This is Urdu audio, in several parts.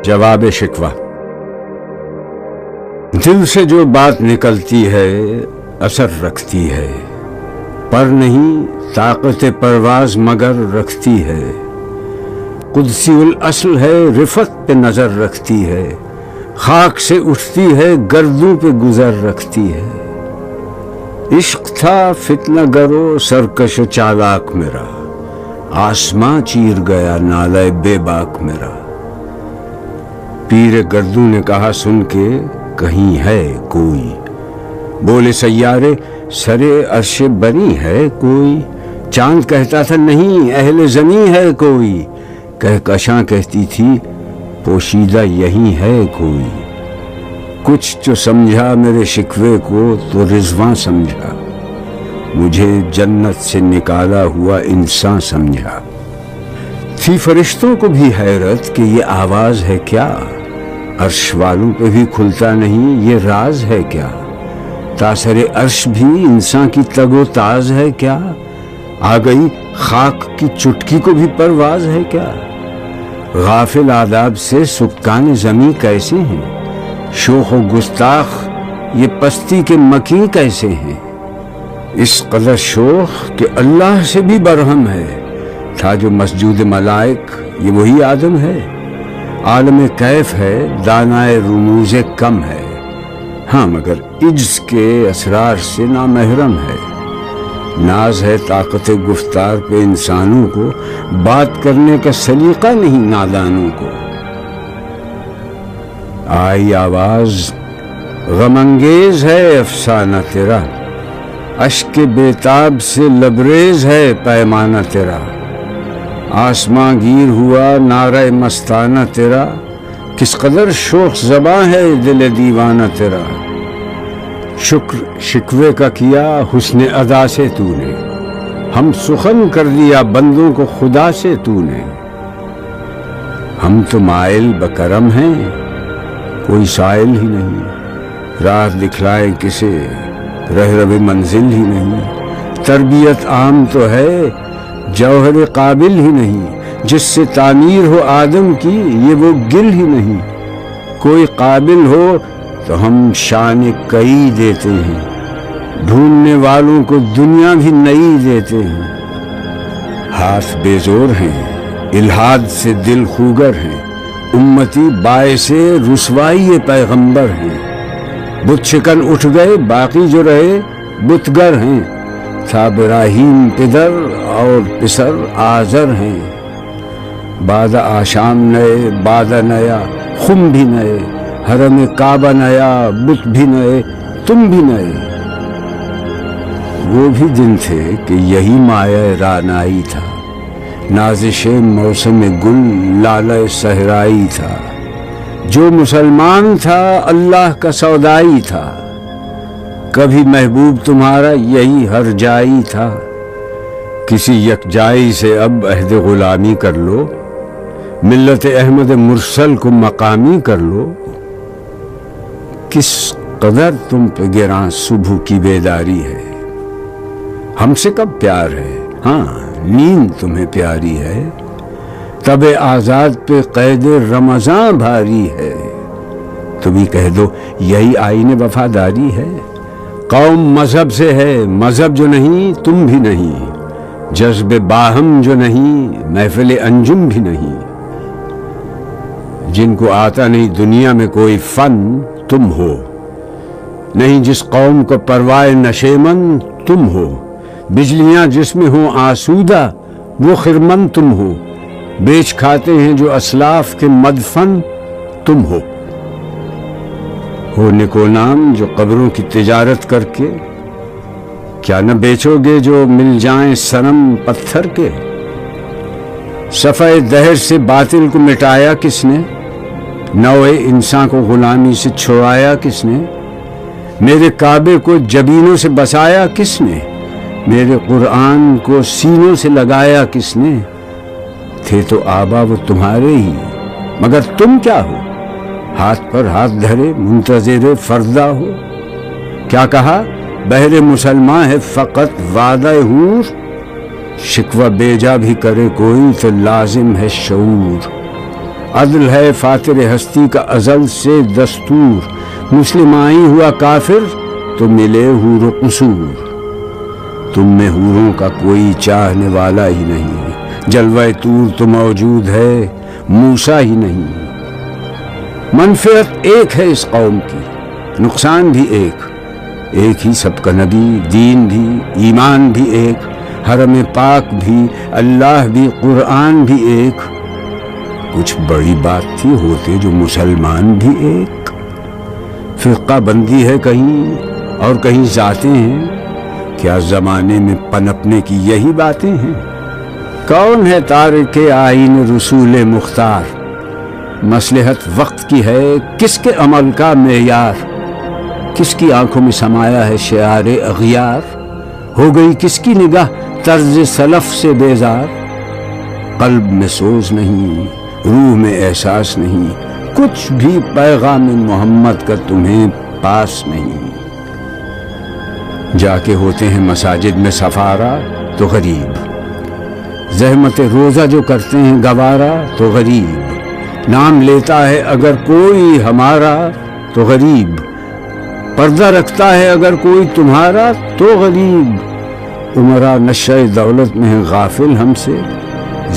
جواب شکوہ۔ دل سے جو بات نکلتی ہے اثر رکھتی ہے، پر نہیں طاقت پرواز مگر رکھتی ہے۔ قدسی الاصل ہے، رفت پہ نظر رکھتی ہے، خاک سے اٹھتی ہے گردوں پہ گزر رکھتی ہے۔ عشق تھا فتنہ گرو سرکش و چالاک میرا، آسماں چیر گیا نالے بے باک میرا۔ پیر گردوں نے کہا سن کے کہیں ہے کوئی، بولے سیارے سرے عرش بنی ہے کوئی۔ چاند کہتا تھا نہیں اہل زمیں ہے کوئی، کہکشاں کہتی تھی پوشیدہ یہی ہے کوئی۔ کچھ جو سمجھا میرے شکوے کو تو رضواں سمجھا، مجھے جنت سے نکالا ہوا انسان سمجھا۔ تھی فرشتوں کو بھی حیرت کہ یہ آواز ہے کیا، عرش والوں پہ بھی کھلتا نہیں یہ راز ہے کیا۔ تاثر عرش بھی انسان کی تگ و تاز ہے کیا، آ گئی خاک کی چٹکی کو بھی پرواز ہے کیا۔ غافل آداب سے سکان زمیں کیسے ہیں، شوخ و گستاخ یہ پستی کے مکیں کیسے ہیں۔ اس قدر شوخ کہ اللہ سے بھی برہم ہے، تھا جو مسجود ملائک یہ وہی آدم ہے۔ عالم کیف ہے دانائے رموز کم ہے، ہاں مگر عجز کے اسرار سے نامحرم ہے۔ ناز ہے طاقت گفتار پہ انسانوں کو، بات کرنے کا سلیقہ نہیں نادانوں کو۔ آئی آواز غم انگیز ہے افسانہ تیرا، اشک بےتاب سے لبریز ہے پیمانہ تیرا۔ آسماں گیر ہوا نعرہ مستانہ تیرا، کس قدر شوخ زباں ہے دل دیوانہ تیرا۔ شکر شکوے کا کیا حسن ادا سے تو نے، ہم سخن کر دیا بندوں کو خدا سے تو نے۔ ہم تو مائل بکرم ہیں کوئی سائل ہی نہیں، راہ دکھلائے کسے رہرو منزل ہی نہیں۔ تربیت عام تو ہے جوہر قابل ہی نہیں، جس سے تعمیر ہو آدم کی یہ وہ گل ہی نہیں۔ کوئی قابل ہو تو ہم شان کئی دیتے ہیں، ڈھونڈنے والوں کو دنیا بھی نئی دیتے ہیں۔ ہاتھ بے زور ہیں الہاد سے دل خوگر ہیں، امتی باعث رسوائی پیغمبر ہیں۔ بت شکن اٹھ گئے باقی جو رہے بتگر ہیں، تھا ابراہیم پدر اور پسر آزر ہیں۔ بعد آشام نئے بعد نیا خم بھی نئے، حرم کعبہ نیا بت بھی نئے تم بھی نئے۔ وہ بھی دن تھے کہ یہی مایہ رانائی تھا، نازش موسم گل لالہ صحرائی تھا۔ جو مسلمان تھا اللہ کا سودائی تھا، کبھی محبوب تمہارا یہی ہر جائی تھا۔ کسی یکجائی سے اب عہد غلامی کر لو، ملت احمد مرسل کو مقامی کر لو۔ کس قدر تم پہ گراں صبح کی بیداری ہے، ہم سے کب پیار ہے، ہاں نیند تمہیں پیاری ہے۔ تب آزاد پہ قید رمضاں بھاری ہے، تم ہی کہہ دو یہی آئین وفاداری ہے۔ قوم مذہب سے ہے مذہب جو نہیں تم بھی نہیں، جذب باہم جو نہیں محفل انجم بھی نہیں۔ جن کو آتا نہیں دنیا میں کوئی فن تم ہو، نہیں جس قوم کو پروائے نشیمن تم ہو۔ بجلیاں جس میں ہوں آسودہ وہ خرمن تم ہو، بیچ کھاتے ہیں جو اسلاف کے مدفن تم ہو۔ نکو نام جو قبروں کی تجارت کر کے، کیا نہ بیچو گے جو مل جائیں صنم پتھر کے۔ صفحہ دہر سے باطل کو مٹایا کس نے، نوع انسان کو غلامی سے چھڑایا کس نے۔ میرے کعبے کو جبینوں سے بسایا کس نے، میرے قرآن کو سینوں سے لگایا کس نے۔ تھے تو آبا وہ تمہارے ہی، مگر تم کیا ہو، ہاتھ پر ہاتھ دھرے منتظر فردا ہو۔ کیا کہا بہر مسلمان ہے فقط وعدہ حور، شکوہ بیجا بھی کرے کوئی تو لازم ہے شعور۔ عدل ہے فاتر ہستی کا ازل سے دستور، مسلمائی ہوا کافر تو ملے حور و قصور۔ تم میں حوروں کا کوئی چاہنے والا ہی نہیں، جلوہ طور تو موجود ہے موسیٰ ہی نہیں۔ منفعت ایک ہے اس قوم کی، نقصان بھی ایک ہی سب کا نبی، دین بھی، ایمان بھی ایک، حرم پاک بھی، اللہ بھی، قرآن بھی ایک۔ کچھ بڑی بات تھی ہوتے جو مسلمان بھی ایک۔ فرقہ بندی ہے کہیں اور کہیں ذاتیں ہیں، کیا زمانے میں پنپنے کی یہی باتیں ہیں؟ کون ہے تارک آئین رسول مختار؟ مصلحت وقت کی ہے کس کے عمل کا معیار؟ کس کی آنکھوں میں سمایا ہے شعار اغیار؟ ہو گئی کس کی نگاہ طرز سلف سے بیزار؟ قلب میں سوز نہیں، روح میں احساس نہیں، کچھ بھی پیغام محمد کا تمہیں پاس نہیں۔ جا کے ہوتے ہیں مساجد میں سفارا تو غریب، زحمت روزہ جو کرتے ہیں گوارا تو غریب، نام لیتا ہے اگر کوئی ہمارا تو غریب، پردہ رکھتا ہے اگر کوئی تمہارا تو غریب۔ عمرہ نشہ دولت میں ہے غافل ہم سے،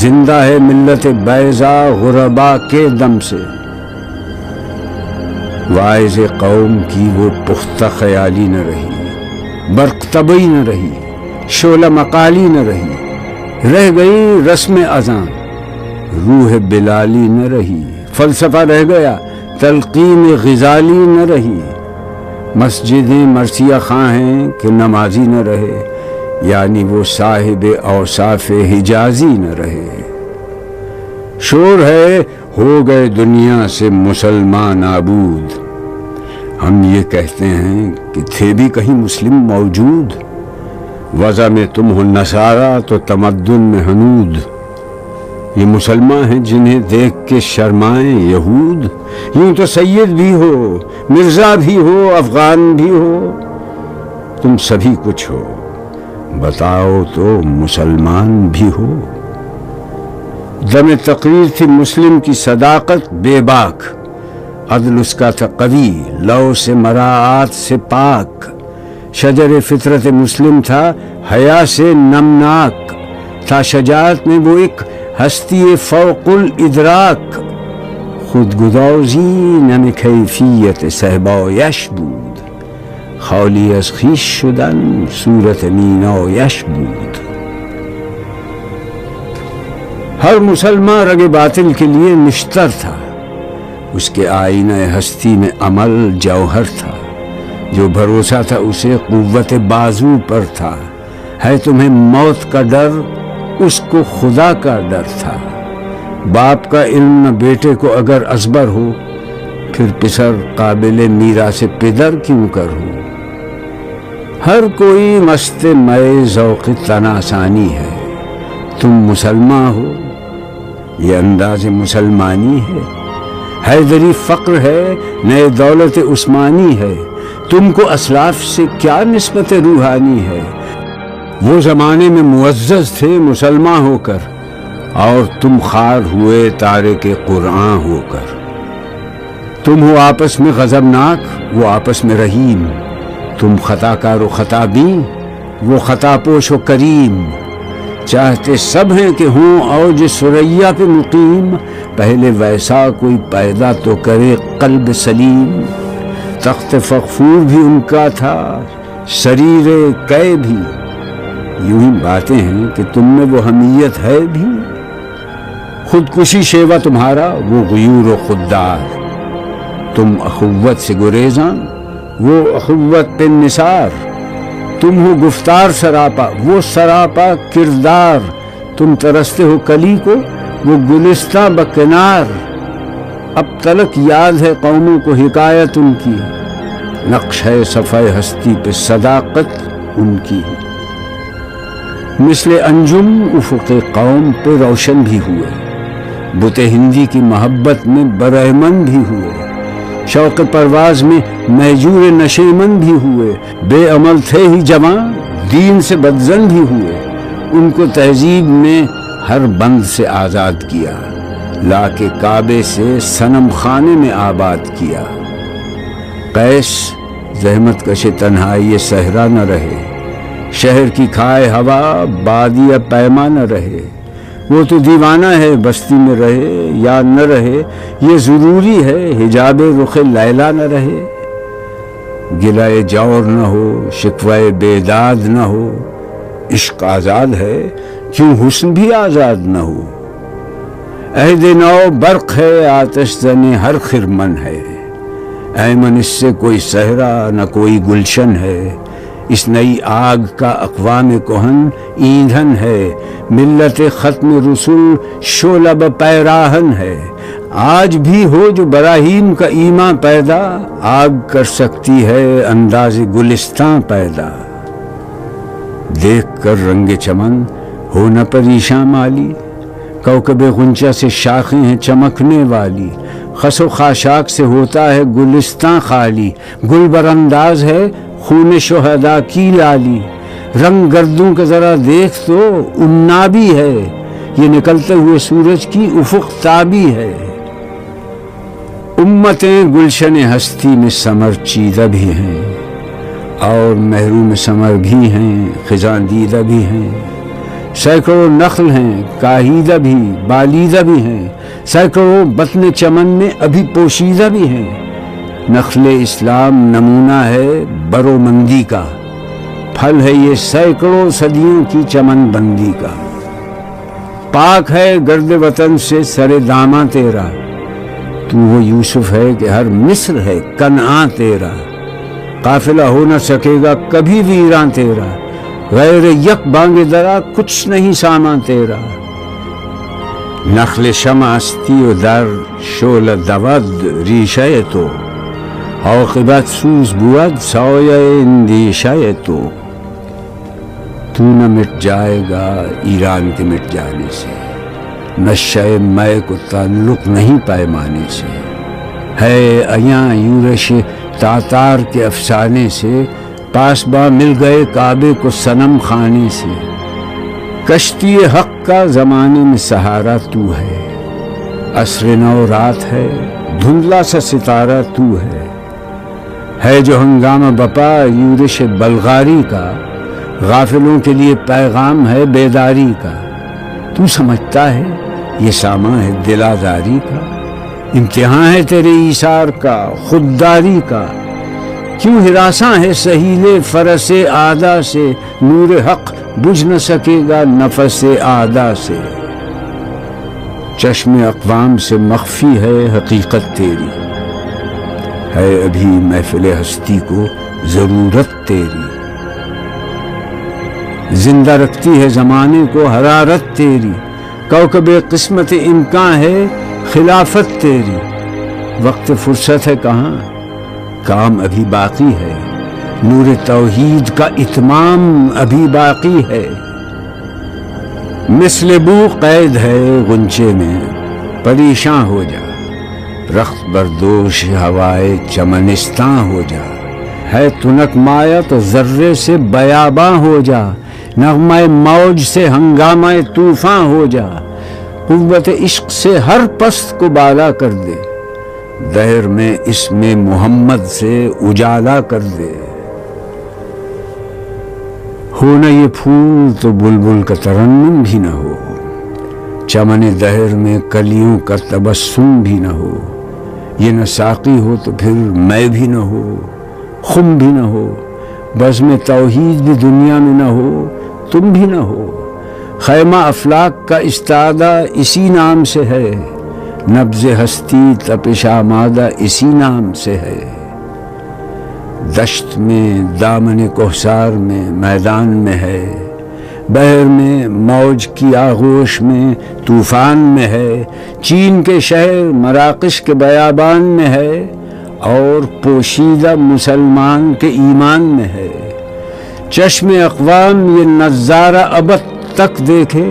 زندہ ہے ملت بیضا غربا کے دم سے۔ واعظ قوم کی وہ پختہ خیالی نہ رہی، برق طبعی نہ رہی، شعلہ مقالی نہ رہی، رہ گئی رسم اذان، روح بلالی نہ رہی، فلسفہ رہ گیا، تلقین غزالی نہ رہی۔ مسجدیں مرثیہ خواں ہیں کہ نمازی نہ رہے، یعنی وہ صاحب اوصاف حجازی نہ رہے۔ شور ہے ہو گئے دنیا سے مسلمان نابود، ہم یہ کہتے ہیں کہ تھے بھی کہیں مسلم موجود، وضع میں تم ہو نصارا تو تمدن میں ہنود۔ یہ مسلمان ہیں جنہیں دیکھ کے شرمائیں یہود، یوں تو سید بھی ہو، مرزا بھی ہو، افغان بھی ہو، تم سبھی کچھ ہو، بتاؤ تو مسلمان بھی ہو۔ دم تقریر تھی مسلم کی صداقت بے باک، عدل اس کا تھا قوی، لو سے مراعات سے پاک، شجر فطرت مسلم تھا حیا سے نمناک، تھا شجاعت میں وہ ایک ہستی فوق الادراک، خود گدازی نم کیفیت صحبایش بود، خالی از خویش شدن صورت مینایش بود۔ ہر مسلمان رگ باطل کے لیے نشتر تھا، اس کے آئینہ ہستی میں عمل جوہر تھا، جو بھروسہ تھا اسے قوت بازو پر تھا، ہے تمہیں موت کا ڈر اس کو خدا کا ڈر تھا۔ باپ کا علم نہ بیٹے کو اگر ازبر ہو، پھر پسر قابل میراث پدر کیوں کر ہو۔ ہر کوئی مست مئے ذوق تناسانی ہے، تم مسلمان ہو یہ انداز مسلمانی ہے، حیدری فقر ہے نئے دولت عثمانی ہے، تم کو اسلاف سے کیا نسبت روحانی ہے۔ وہ زمانے میں معزز تھے مسلمان ہو کر، اور تم خوار ہوئے تارک قرآن ہو کر۔ تم ہو آپس میں غضبناک، وہ آپس میں رحیم، تم خطا کار و خطا بین، وہ خطا پوش و کریم۔ چاہتے سب ہیں کہ ہوں اوج ثریا پہ مقیم، پہلے ویسا کوئی پیدا تو کرے قلب سلیم۔ تخت فغفور بھی ان کا تھا، شریر قے بھی، یوں ہی باتیں ہیں کہ تم میں وہ حمیت ہے بھی۔ خودکشی شیوا تمہارا وہ غیور و خوددار، تم اخوت سے گریزاں وہ اخوت پہ نثار۔ تم ہو گفتار سراپا وہ سراپا کردار، تم ترستے ہو کلی کو وہ گلستہ بکنار۔ اب تلک یاد ہے قوموں کو حکایت ان کی، نقش ہے صفحہ ہستی پہ صداقت ان کی۔ مثل انجم افق قوم پہ روشن بھی ہوئے، بت ہندی کی محبت میں برہمن بھی ہوئے، شوق پرواز میں مہجور نشیمن بھی ہوئے، بے عمل تھے ہی جوان دین سے بدزن بھی ہوئے، ان کو تہذیب نے ہر بند سے آزاد کیا، لا کے کعبے سے صنم خانے میں آباد کیا۔ قیس زحمت کش تنہائی صحرا نہ رہے، شہر کی کھائے ہوا بادی پیما نہ رہے۔ وہ تو دیوانہ ہے بستی میں رہے یا نہ رہے، یہ ضروری ہے حجاب رخ لیلا نہ رہے۔ گلائے جور نہ ہو، شکوائے بیداد نہ ہو، عشق آزاد ہے کیوں حسن بھی آزاد نہ ہو۔ عہد نو برق ہے آتش زن ہر خرمن ہے، ایمن اس سے کوئی صحرا نہ کوئی گلشن ہے۔ اس نئی آگ کا اقوام کہن ایندھن ہے، ملت ختم رسول شعلہ پیراہن ہے۔ آج بھی ہو جو براہیم کا ایمان پیدا، آگ کر سکتی ہے انداز گلستان پیدا۔ دیکھ کر رنگ چمن ہو نہ پریشان مالی، کوکب غنچہ سے شاخیں ہیں چمکنے والی۔ خس و خاشاک سے ہوتا ہے گلستان خالی، گل برانداز ہے خون شہداء کی لالی۔ رنگ گردوں کا ذرا دیکھ تو انابی ہے، یہ نکلتے ہوئے سورج کی افق تابی ہے۔ امتیں گلشن ہستی میں ثمر چیدہ بھی ہیں، اور محروم ثمر بھی ہیں خزاں دیدہ بھی ہیں۔ سینکڑوں نخل ہیں کاہیدہ بھی بالیدہ بھی ہیں، سینکڑوں بطن چمن میں ابھی پوشیدہ بھی ہیں۔ نخل اسلام نمونہ ہے برو مندی کا، پھل ہے یہ سینکڑوں صدیوں کی چمن بندی کا۔ پاک ہے گرد وطن سے سر داماں تیرا، تو وہ یوسف ہے کہ ہر مصر ہے کنعان تیرا۔ قافلہ ہو نہ سکے گا کبھی ویراں تیرا، غیر یک بانگ درا کچھ نہیں سامان تیرا۔ نخل شمع استی و در شعلہ دود ریشہ تو، عاقبت سوز بود سایہ اندیشہ تو۔ تو نہ مٹ جائے گا ایران کے مٹ جانے سے، نشہ میں کو تعلق نہیں پیمانے سے۔ ہے ایاں یورش تاتار کے افسانے سے، پاسباں مل گئے کعبے کو صنم خانے سے۔ کشتی حق کا زمانے میں سہارا تو ہے، عصر نو رات ہے دھندلا سا ستارہ تو ہے جو ہنگامہ بپا یورش بلغاری کا، غافلوں کے لیے پیغام ہے بیداری کا۔ تو سمجھتا ہے یہ سامان ہے دل آزاری کا، امتحان ہے تیرے ایثار کا خودداری کا۔ کیوں ہراساں ہے سہیل فرس آدا سے، نور حق بجھ نہ سکے گا نفس آدا سے۔ چشم اقوام سے مخفی ہے حقیقت تیری، ہے ابھی محفل ہستی کو ضرورت تیری۔ زندہ رکھتی ہے زمانے کو حرارت تیری، کوکب قسمت امکان ہے خلافت تیری۔ وقت فرصت ہے کہاں، کام ابھی باقی ہے، نور توحید کا اتمام ابھی باقی ہے۔ مثل بو قید ہے غنچے میں پریشاں ہو جا، رخت بردوش ہوائے چمنستاں ہو جا۔ ہے تنک مایا تو ذرے سے بیاباں ہو جا، نغمہ موج سے ہنگامہ طوفاں ہو جا۔ قوت عشق سے ہر پست کو بالا کر دے، دہر میں اسم محمد سے اجالا کر دے۔ ہو نہ یہ پھول تو بلبل کا ترنم بھی نہ ہو، چمن دہر میں کلیوں کا تبسم بھی نہ ہو۔ یہ نہ ساقی ہو تو پھر میں بھی نہ ہو، خم بھی نہ ہو، بزم توحید بھی دنیا میں نہ ہو، تم بھی نہ ہو۔ خیمہ افلاک کا استادہ اسی نام سے ہے، نبض ہستی تپش آمادہ اسی نام سے ہے۔ دشت میں دامن کوہسار میں میدان میں ہے، بحر میں موج کی آغوش میں طوفان میں ہے۔ چین کے شہر مراکش کے بیابان میں ہے، اور پوشیدہ مسلمان کے ایمان میں ہے۔ چشم اقوام یہ نظارہ ابد تک دیکھے،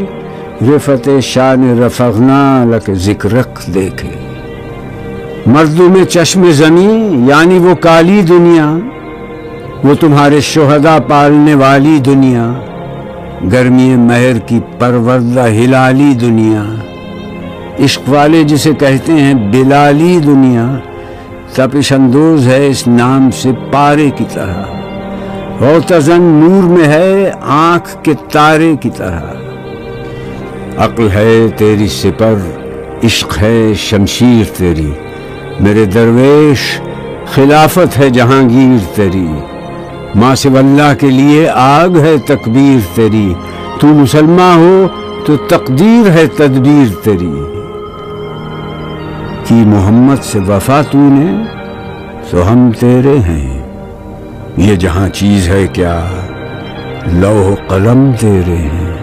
رفت شان رفغنا لک ذکرک دیکھے۔ مردوں میں چشم زمین یعنی وہ کالی دنیا، وہ تمہارے شہداء پالنے والی دنیا، گرمی مہر کی پروردہ ہلالی دنیا۔ عشق والے جسے کہتے ہیں بلالی دنیا تپش اندوز ہے اس نام سے پارے کی طرح، روتزن نور میں ہے آنکھ کے تارے کی طرح۔ عقل ہے تیری سپر، عشق ہے شمشیر تیری، میرے درویش خلافت ہے جہانگیر تیری، ماں سو اللہ کے لیے آگ ہے تکبیر تیری، تو مسلمان ہو تو تقدیر ہے تدبیر تیری، کی محمد سے وفا تو نے تو ہم تیرے ہیں، یہ جہاں چیز ہے کیا لوح قلم تیرے ہیں۔